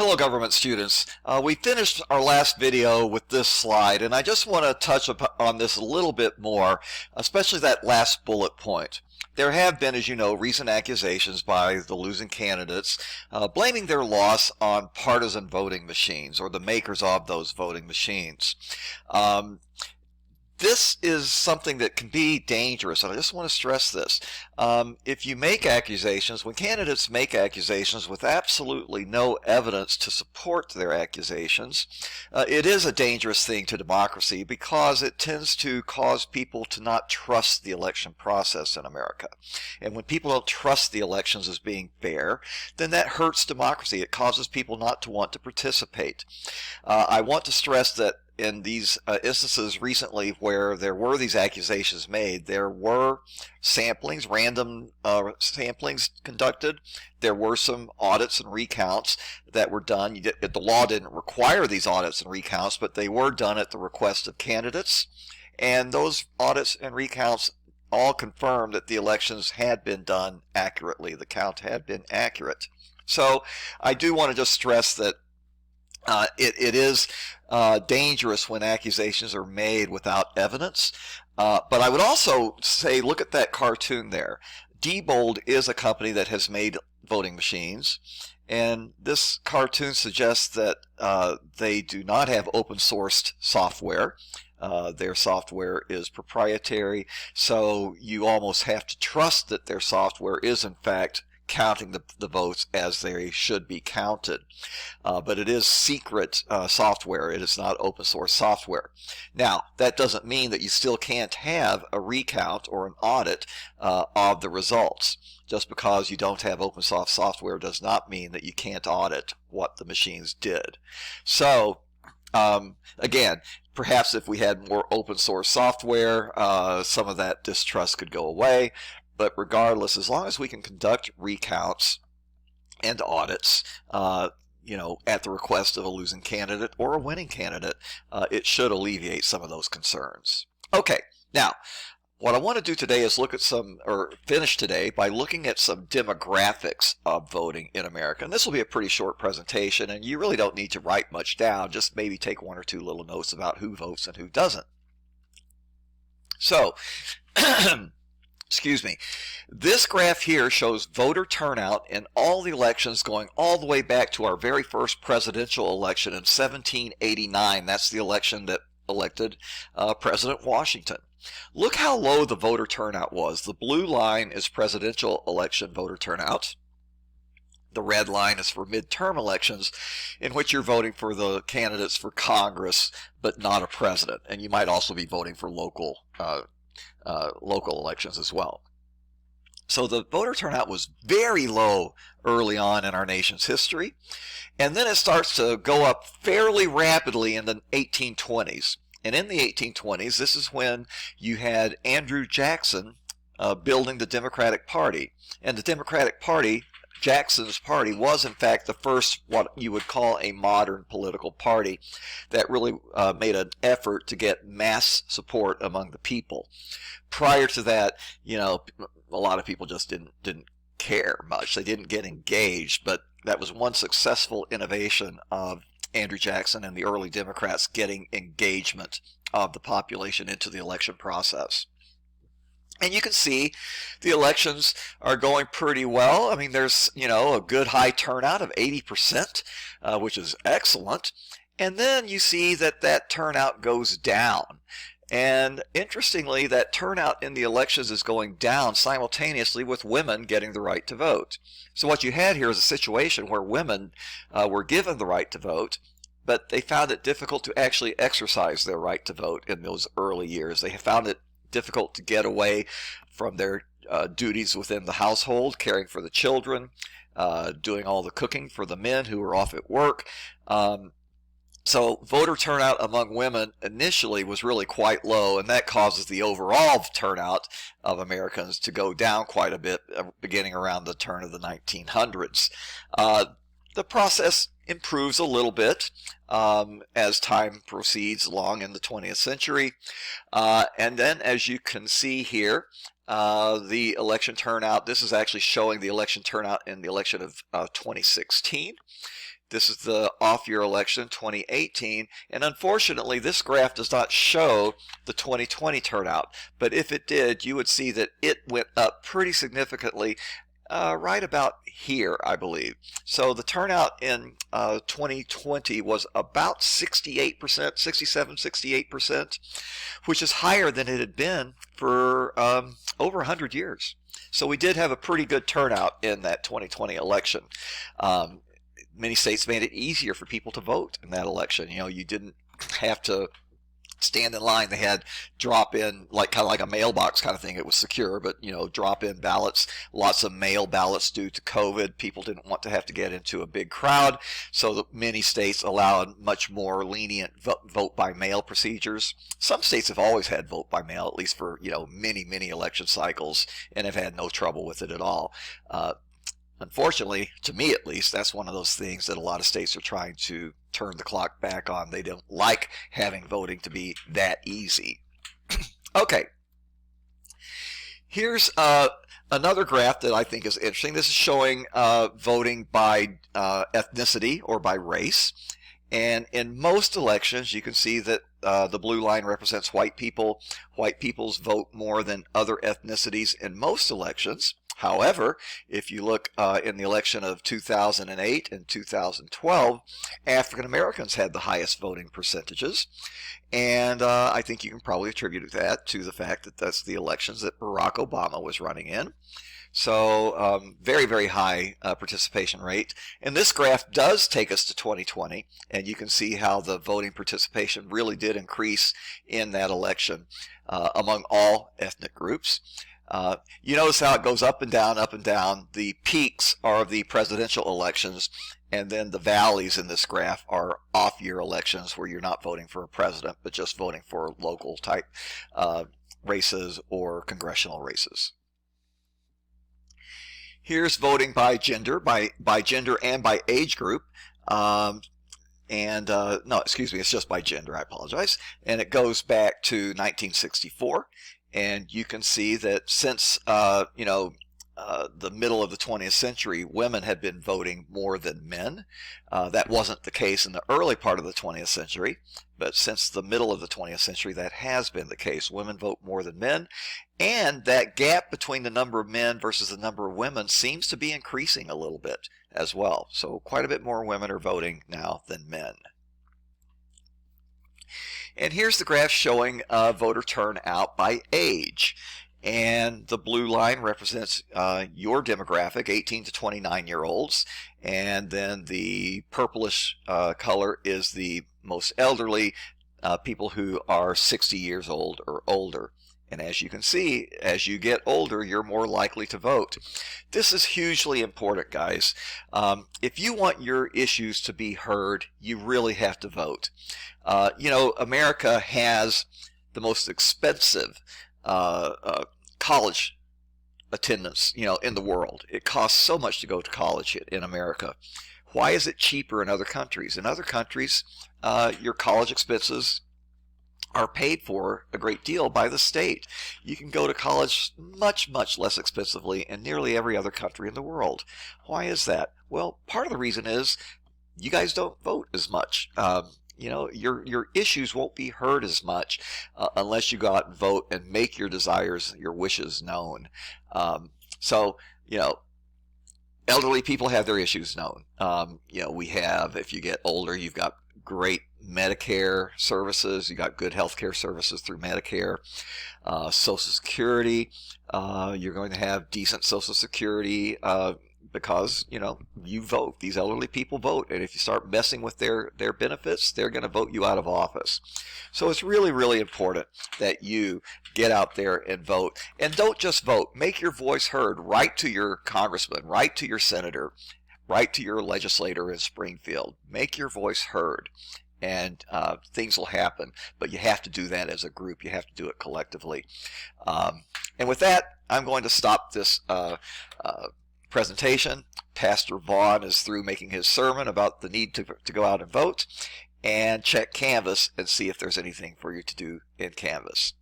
Hello government students. We finished our last video with this slide, and I just want to touch on this a little bit more, especially that last bullet point. There have been, as you know, recent accusations by the losing candidates blaming their loss on partisan voting machines or the makers of those voting machines. This is something that can be dangerous, and I just want to stress this. If you make accusations, when candidates make accusations with absolutely no evidence to support their accusations, it is a dangerous thing to democracy because it tends to cause people to not trust the election process in America. And when people don't trust the elections as being fair, then that hurts democracy. It causes people not to want to participate. I want to stress that in these instances recently where there were these accusations made, there were samplings, random samplings conducted. There were some audits and recounts that were done. The law didn't require these audits and recounts, but they were done at the request of candidates. And those audits and recounts all confirmed that the elections had been done accurately. The count had been accurate. So I do want to just stress that it is dangerous when accusations are made without evidence. But I would also say, look at that cartoon there. Diebold is a company that has made voting machines, and this cartoon suggests that they do not have open-sourced software. Their software is proprietary, so you almost have to trust that their software is in fact counting the votes as they should be counted. But it is secret software. It is not open source software. Now, that doesn't mean that you still can't have a recount or an audit of the results. Just because you don't have open source software does not mean that you can't audit what the machines did. So, again, perhaps if we had more open source software, some of that distrust could go away. But regardless, as long as we can conduct recounts and audits, at the request of a losing candidate or a winning candidate, it should alleviate some of those concerns. Okay, now, what I want to do today is finish today by looking at some demographics of voting in America. And this will be a pretty short presentation, and you really don't need to write much down, just maybe take one or two little notes about who votes and who doesn't. So, excuse me. This graph here shows voter turnout in all the elections going all the way back to our very first presidential election in 1789. That's the election that elected President Washington. Look how low the voter turnout was. The blue line is presidential election voter turnout. The red line is for midterm elections, in which you're voting for the candidates for Congress, but not a president. And you might also be voting for local elections as well. So the voter turnout was very low early on in our nation's history, and then it starts to go up fairly rapidly in the 1820s. And in the 1820s, this is when you had Andrew Jackson building the Democratic Party. And the Democratic Party, Jackson's party, was in fact the first what you would call a modern political party that really made an effort to get mass support among the people. Prior to that, a lot of people just didn't care much. They didn't get engaged, but that was one successful innovation of Andrew Jackson and the early Democrats, getting engagement of the population into the election process. And you can see the elections are going pretty well. I mean, there's, a good high turnout of 80%, which is excellent. And then you see that turnout goes down. And interestingly, that turnout in the elections is going down simultaneously with women getting the right to vote. So what you had here is a situation where women were given the right to vote, but they found it difficult to actually exercise their right to vote in those early years. They found it difficult to get away from their duties within the household, caring for the children, doing all the cooking for the men who were off at work. So voter turnout among women initially was really quite low, and that causes the overall turnout of Americans to go down quite a bit beginning around the turn of the 1900s. The process improves a little bit as time proceeds along in the 20th century. And then, as you can see here, the election turnout, this is actually showing the election turnout in the election of 2016. This is the off-year election 2018, and unfortunately this graph does not show the 2020 turnout, but if it did, you would see that it went up pretty significantly right about here, I believe. So the turnout in 2020 was about 68%, 67, 68%, which is higher than it had been for over 100 years. So we did have a pretty good turnout in that 2020 election. Many states made it easier for people to vote in that election. You know, you didn't have to stand in line. They had drop in, like kind of like a mailbox kind of thing. It was secure, but you know, drop in ballots, lots of mail ballots due to COVID. People didn't want to have to get into a big crowd, so many states allowed much more lenient vote by mail procedures. Some states have always had vote by mail, at least for, you know, many election cycles, and have had no trouble with it at all. Unfortunately, to me at least, that's one of those things that a lot of states are trying to turn the clock back on. They don't like having voting to be that easy. Okay, here's another graph that I think is interesting. This is showing voting by ethnicity or by race. And in most elections, you can see that the blue line represents white people. White peoples vote more than other ethnicities in most elections. However, if you look in the election of 2008 and 2012, African Americans had the highest voting percentages. And I think you can probably attribute that to the fact that that's the elections that Barack Obama was running in. So very high participation rate. And this graph does take us to 2020, and you can see how the voting participation really did increase in that election among all ethnic groups. You notice how it goes up and down, up and down. The peaks are the presidential elections, and then the valleys in this graph are off-year elections where you're not voting for a president, but just voting for local type races or congressional races. Here's voting by gender, by gender and by age group. No, excuse me, it's just by gender, I apologize. And it goes back to 1964. And you can see that since, the middle of the 20th century, women had been voting more than men. That wasn't the case in the early part of the 20th century, but since the middle of the 20th century, that has been the case. Women vote more than men, and that gap between the number of men versus the number of women seems to be increasing a little bit as well. So quite a bit more women are voting now than men. And here's the graph showing voter turnout by age. And the blue line represents your demographic, 18 to 29-year-olds. And then the purplish color is the most elderly, people who are 60 years old or older. And as you can see, as you get older, you're more likely to vote. This is hugely important, guys. If you want your issues to be heard, you really have to vote. America has the most expensive college attendance, in the world. It costs so much to go to college in America. Why is it cheaper in other countries? In other countries, your college expenses are paid for a great deal by the state. You can go to college much less expensively in nearly every other country in the world. Why is that? Well, part of the reason is you guys don't vote as much. Your issues won't be heard as much unless you go out and vote and make your desires, your wishes known. Elderly people have their issues known. We have, if you get older, you've got great Medicare services. You got good health care services through Medicare. Social Security, you're going to have decent Social Security because, you vote. These elderly people vote. And if you start messing with their benefits, they're going to vote you out of office. So it's really important that you get out there and vote. And don't just vote. Make your voice heard. Write to your congressman. Write to your senator. Write to your legislator in Springfield. Make your voice heard. And things will happen. But you have to do that as a group. You have to do it collectively. And with that, I'm going to stop this presentation. Pastor Vaughn is through making his sermon about the need to go out and vote, and check Canvas and see if there's anything for you to do in Canvas.